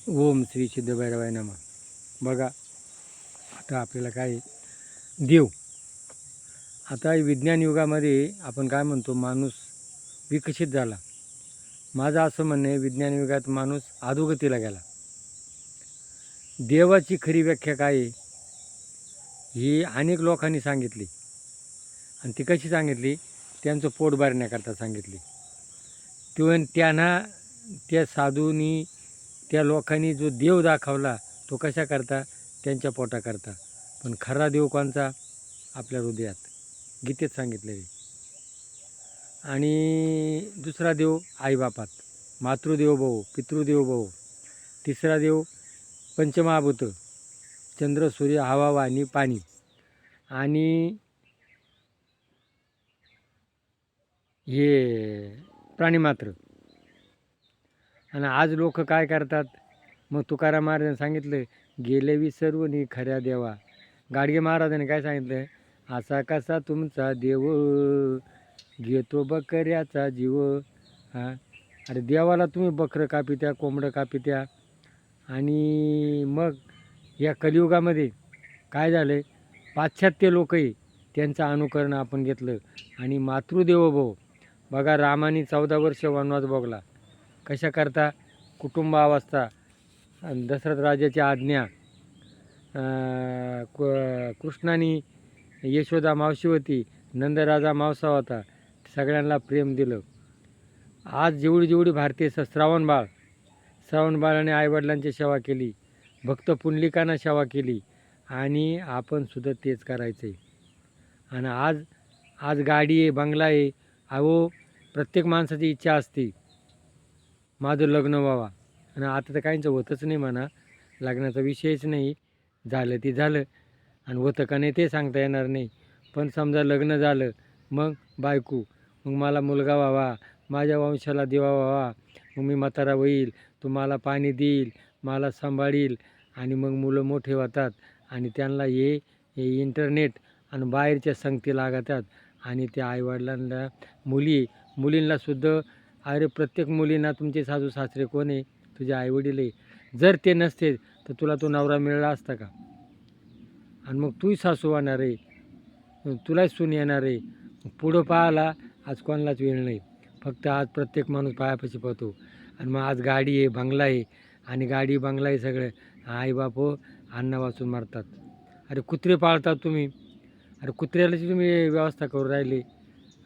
ओम श्री सिद्ध भैरवाय नमः. बघा आता आपल्याला काय देव, आता विज्ञान युगामध्ये आपण काय म्हणतो, माणूस विकसित झाला. माझं असं म्हणणं आहे, विज्ञान युगात माणूस अधोगतीला गेला. देवाची खरी व्याख्या काय आहे ही अनेक लोकांनी सांगितली, आणि ती कशी सांगितली, त्यांचं पोट भरण्याकरता सांगितली. त्यांना त्या साधूंनी, त्या लोकांनी जो देव दाखवला तो कशा करता, त्यांच्या पोटा करता. पण खरा देव कोणचा, आपल्या हृदयात, गीतेत सांगितलेले. आणि दुसरा देव आईबापात, मातृदेव भव, पितृदेव भव. तिसरा देव पंचमहाभूत, चंद्र सूर्य हवा वाणी पाणी. आणि हे प्राणीमात्र. आणि आज लोक काय करतात, मग तुकाराम महाराजांनी सांगितलं, गेले विसर्वनी खऱ्या देवा. गाडगे महाराजांनी काय सांगितलं, असा कसा तुमचा देव, घेतो बकऱ्याचा जीव. हां, अरे देवाला तुम्ही बकरं कापित्या, कोंबडं कापित्या. आणि मग या कलियुगामध्ये काय झालं, पाश्चात्य लोकही त्यांचं अनुकरण आपण घेतलं. आणि मातृदेवोभव, बघा रामाने 14 वर्ष वनवास भोगला. कशा करता, कुटुंबावस्था, दशरथ राजाची आज्ञा, कृष्णाने यशोदा मावशी होती, नंदराजा मावसा होता, सगळ्यांना प्रेम दिलं. आज जेवढी जेवढी भारतीय श्रावणबाळाने आईवडिलांची सेवा केली, भक्त पुंडलिकांना सेवा केली, आणि आपण सुद्धा तेच करायचं आहे. आणि आज गाडी आहे, बंगला आहे. अहो, प्रत्येक माणसाची इच्छा असते माझं लग्न व्हावा. आणि आता तर काहींचं होतच नाही म्हणा, लग्नाचा विषयच नाही. झालं ती झालं, आणि होतं का नाही ते सांगता येणार नाही. पण समजा लग्न झालं, मग बायको, मग मला मुलगा व्हावा, माझ्या वंशाला दिवा व्हावा, मग मी म्हातारा होईल, तो मला पाणी देईल, मला सांभाळील. आणि मग मुलं मोठे होतात, आणि त्यांना हे इंटरनेट आणि बाहेरच्या संगती लागतात. आणि त्या आईवडिलांना मुलींनासुद्धा, अरे प्रत्येक मुलींना तुमचे सासू सासरे कोण आहे, तुझे आईवडील आहे. जर ते नसते तर तुला तो नवरा मिळाला असता का? आणि मग तूही सासू होणार आहे, तुलाच सून येणार आहे. पुढं पाहायला आज कोणालाच वेळ नाही. फक्त आज प्रत्येक माणूस पायापाशी पाहतो. आणि मग आज गाडी आहे, बंगला आहे, आणि गाडी बंगला आहे सगळं. आईबाप अन्न वाचून मारतात. अरे कुत्रे पाळतात तुम्ही, अरे कुत्र्याची तुम्ही व्यवस्था करू राहिले.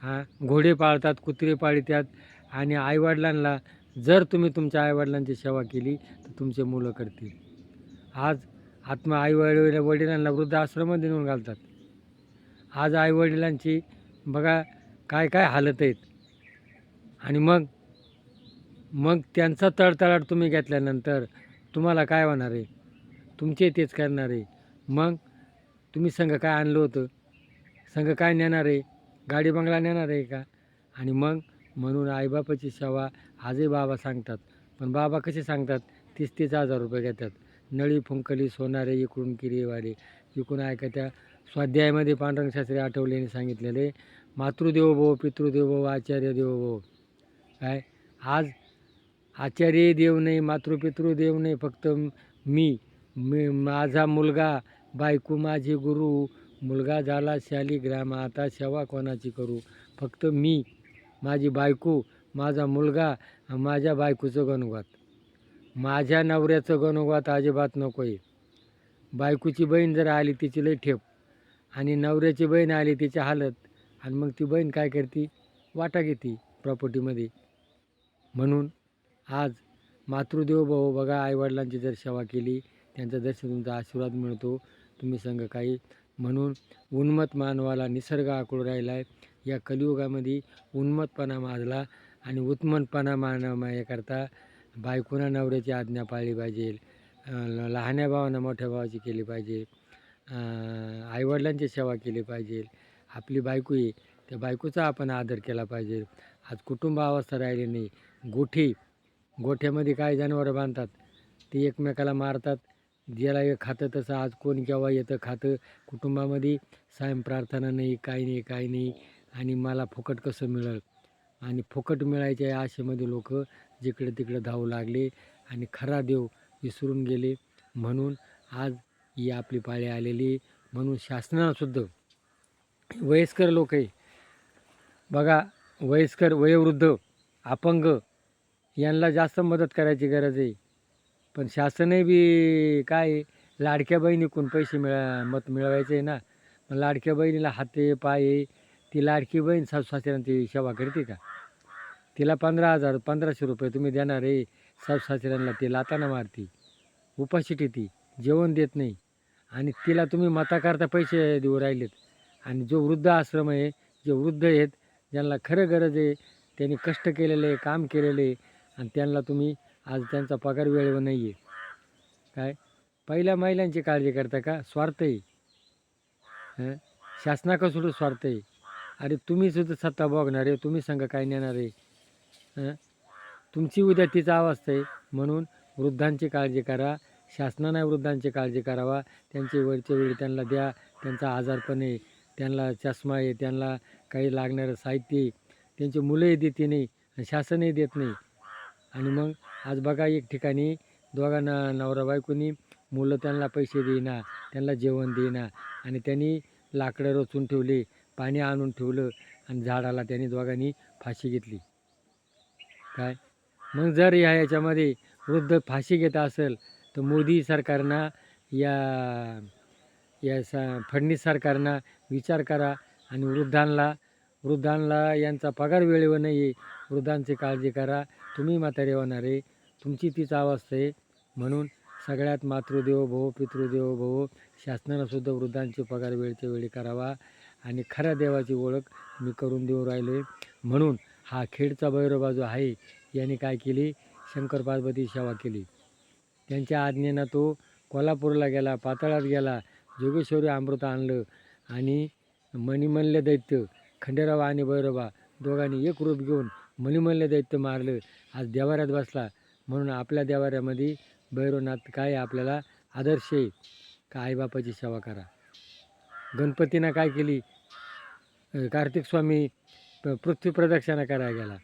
हां, घोडे पाळतात, कुत्रे पाळतात. आणि आईवडिलांना जर तुम्ही तुमच्या आईवडिलांची सेवा केली तर तुमचे मुलं करतील. आज वडिलांना वृद्धाश्रमामध्ये नेऊन घालतात. आज आईवडिलांची बघा काय काय हालत आहेत. आणि मग त्यांचा तळतळाट तुम्ही घेतल्यानंतर तुम्हाला काय होणार आहे, तुमचे तेच करणार आहे. मग तुम्ही संघ काय आणलं होतं, संघ काय नेणार आहे, गाडी बंगला नेणार आहे का? आणि मग म्हणून आईबापाची सेवा आजही बाबा सांगतात. पण बाबा कसे सांगतात, 30,000 रुपये घेतात. नळी फुंकली सोनारे इकडून किरीवाले, इकडून ऐकत्या. स्वाध्यायामध्ये पांडुरंग शास्त्री आठवलेने सांगितलेले, मातृदेवोभव, पितृदेवोभव, आचार्य देवोभव. काय आज आचार्य देव नाही, मातृपितृदेव नाही, फक्त मी माझा मुलगा, बायको माझी गुरु, मुलगा झाला शालिग्राम, आता सेवा कोणाची करू. फक्त मी, माझी बायको, माझा मुलगा, माझ्या बायकोचं गणोगात. माझ्या नवऱ्याचं गणोगात अजिबात नको आहे. बायकोची बहीण जर आली तिची लई ठेप, आणि नवऱ्याची बहीण आली तिची हालत. आणि मग ती बहीण काय करते, वाटा घेते प्रॉपर्टीमध्ये. म्हणून आज मातृदेवोभव, बघा आईवडिलांची जर सेवा केली, त्यांचं दर्शन, तुमचा आशीर्वाद मिळतो, तुम्ही संग काही. म्हणून उन्मत्त मानवाला निसर्ग आखूड राहिला आहे. या कलियुगामध्ये उन्मत्तपणा माजला, आणि उत्मत्तपणा करता बायकोना नवऱ्याची आज्ञा पाळली पाहिजे, लहान्या भावांना मोठ्या भावाची केली पाहिजे, आईवडिलांची सेवा केली पाहिजे. आपली बायको आहे, त्या बायकोचा आपण आदर केला पाहिजे. आज कुटुंब अवस्था राहिली नाही. गोठ्यामध्ये काय जनावरं बांधतात, ते एकमेकाला मारतात, ज्याला हे खातं तसं आज कोण केव्हा येतं खातं. कुटुंबामध्ये सायं प्रार्थना नाही, काही नाही, काही नाही. आणि मला फुकट कसं मिळेल आणि फुकट मिळायच्या या आशेमध्ये लोक जिकडे तिकडे धावू लागले आणि खरा देव विसरून गेले. म्हणून आज ही आपली पाळी आलेली. म्हणून शासनासुद्धा वयस्कर लोक आहे बघा, वयस्कर वयोवृद्ध अपंग यांना जास्त मदत करायची गरज आहे. पण शासनही बी काय आहे, लाडक्या बहिणीकडून पैसे मत मिळवायचे आहे ना. मग लाडक्या बहिणीला हाते पाय ती लाडकी बहीण सासू-सासऱ्यांची सेवा करते का? तिला 15,000 1500 रुपये तुम्ही देणार आहे सासू-सासऱ्यांना, ती लाताना मारती, उपाशी ठेवती, जेवण देत नाही. आणि तिला तुम्ही मताकरता पैसे देऊ राहिलेत. आणि जो वृद्ध आश्रम आहे, जे वृद्ध आहेत, ज्यांना खरं गरज आहे, त्यांनी कष्ट केलेले, काम केलेले, आणि त्यांना तुम्ही आज त्यांचा पगार वेळेवर नाही आहे. काय पहिल्या महिलांची काळजी करता का? स्वार्थ आहे. हं? शासनाकडं सुद्धा स्वार्थ आहे. अरे तुम्ही सुद्धा सत्ता बघणार आहे, तुम्ही संघ काय नेणार आहे? हं? तुमची उद्या तीच अवस्था आहे. म्हणून वृद्धांची काळजी करा. शासनाने वृद्धांची काळजी करावा. त्यांची वेळच्या वेळी त्यांना द्या. त्यांचा आजारपण आहे, त्यांना चष्मा आहे, त्यांना काही लागणारं साहित्य आहे, त्यांची मुलंही देते नाही आणि शासनही देत नाही. आणि मग आज बघा एक ठिकाणी दोघांना नवरा बायकोनी मुलं त्यांना पैसे देईना, त्यांना जेवण देईना, आणि त्यांनी लाकडं रचून ठेवले, पाणी आणून ठेवलं, आणि झाडाला त्यांनी दोघांनी फाशी घेतली. काय मग जर याच्यामध्ये वृद्ध फाशी घेत असेल तर मोदी सरकारनं या या फडणवीस सरकारनं विचार करा आणि वृद्धांना यांचा पगार वेळेवर नाही आहे, वृद्धांची काळजी करा. तुम्ही म्हातारे होणार आहे, तुमची तीच अवस्था आहे. म्हणून सगळ्यात मातृदेवो भव पितृदेवो भव, शासनानं सुद्धा वृद्धांचे पगार वेळच्या वेळी करावा. आणि खऱ्या देवाची ओळख मी करून देऊ राहिलो आहे. म्हणून हा खेडचा भैरोबा जो आहे, याने काय केली, शंकर पार्वती सेवा केली. त्यांच्या आज्ञेनं तो कोल्हापूरला गेला, पाताळात गेला, जोगेश्वरी अमृत आणलं, आणि मणिमल्ल दैत्य खंडेराव आणि भैरोबा दोघांनी एक रूप घेऊन मणिमल्ल दैत्य मारलं. आज देवाऱ्यात बसला. म्हणून आपल्या देवाऱ्यामध्ये भैरवनाथ काय आपल्याला आदर्श आहे का? आईबापाची सेवा करा. गणपतीनं काय केली, कार्तिक स्वामी पृथ्वी प्रदक्षिणा करायला गेला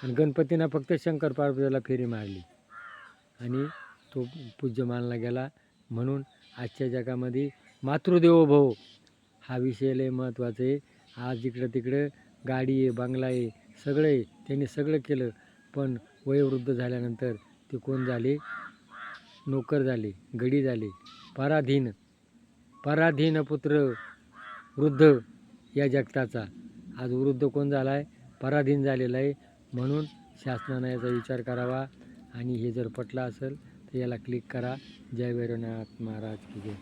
आणि गणपतीनं फक्त शंकर पार्वतीला फेरी मारली आणि तो पूज्य मानला गेला. म्हणून आजच्या जगामध्ये मातृदेवो भव हा विषय लय महत्त्वाचा आहे. आज इकडं तिकडं गाडी आहे, बंगला आहे, सगळं आहे, त्यांनी सगळं केलं, पण वयोवृद्ध झाल्यानंतर ते कोण झाले? नोकर झाले, गडी झाले, पराधीन पुत्र वृद्ध या जगताचा. आज वृद्ध कोण झाला आहे? पराधीन झालेला आहे. म्हणून शासनानं याचा विचार करावा. आणि हे जर पटलं असेल तर याला क्लिक करा. जय भैरवनाथ महाराज की जय.